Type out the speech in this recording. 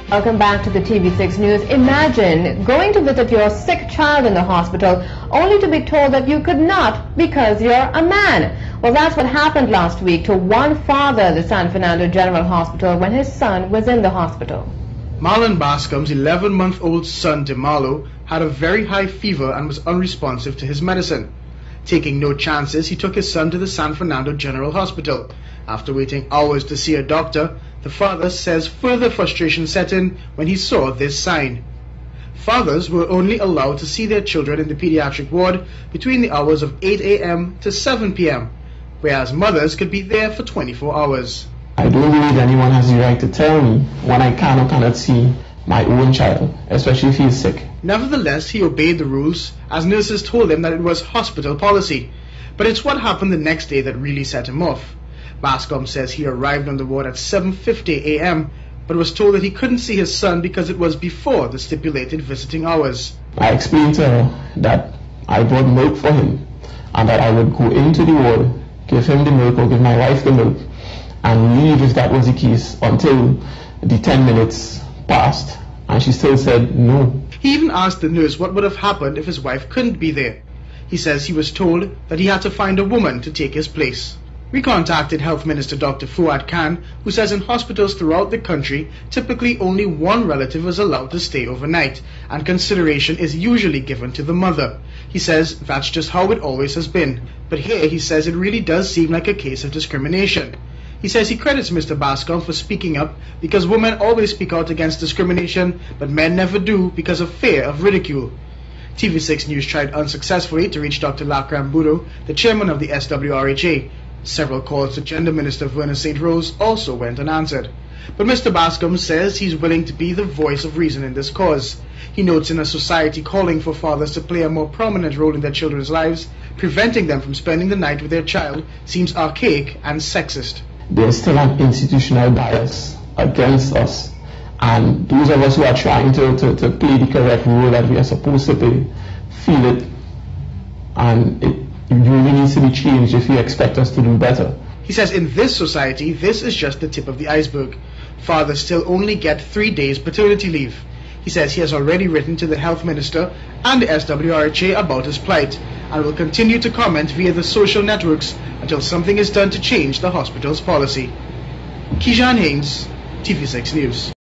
Welcome back to the TV6 News. Imagine going to visit your sick child in the hospital only to be told that you could not because you're a man. Well, that's what happened last week to one father at the San Fernando General Hospital when his son was in the hospital. Marlon Bascombe's 11-month-old son, DeMarlo, had a very high fever and was unresponsive to his medicine. Taking no chances, he took his son to the San Fernando General Hospital. After waiting hours to see a doctor, the father says further frustration set in when he saw this sign. Fathers were only allowed to see their children in the pediatric ward between the hours of 8 a.m. to 7 p.m., whereas mothers could be there for 24 hours. I don't believe anyone has the right to tell me when I can or cannot see my own child, especially if he is sick. Nevertheless, he obeyed the rules, as nurses told him that it was hospital policy. But it's what happened the next day that really set him off. Bascombe says he arrived on the ward at 7:50 a.m., but was told that he couldn't see his son because it was before the stipulated visiting hours. I explained to her that I brought milk for him and that I would go into the ward, give him the milk or give my wife the milk, and leave if that was the case until the 10 minutes passed, and she still said no. He even asked the nurse what would have happened if his wife couldn't be there. He says he was told that he had to find a woman to take his place. We contacted Health Minister Dr. Fuad Khan, who says in hospitals throughout the country, typically only one relative is allowed to stay overnight, and consideration is usually given to the mother. He says that's just how it always has been, but here he says it really does seem like a case of discrimination. He says he credits Mr. Bascombe for speaking up because women always speak out against discrimination, but men never do because of fear of ridicule. TV6 News tried unsuccessfully to reach Dr. Lakram Budo, the chairman of the SWRHA. Several calls to Gender Minister Verna St. Rose also went unanswered. But Mr. Bascombe says he's willing to be the voice of reason in this cause. He notes in a society calling for fathers to play a more prominent role in their children's lives, preventing them from spending the night with their child seems archaic and sexist. There's still an institutional bias against us, and those of us who are trying to play the correct role that we are supposed to play feel it, and it really needs to be changed if you expect us to do better. He says in this society, this is just the tip of the iceberg. Fathers still only get 3 days paternity leave. He says he has already written to the Health Minister and the SWRHA about his plight, and will continue to comment via the social networks until something is done to change the hospital's policy. Kijan Haynes, TV6 News.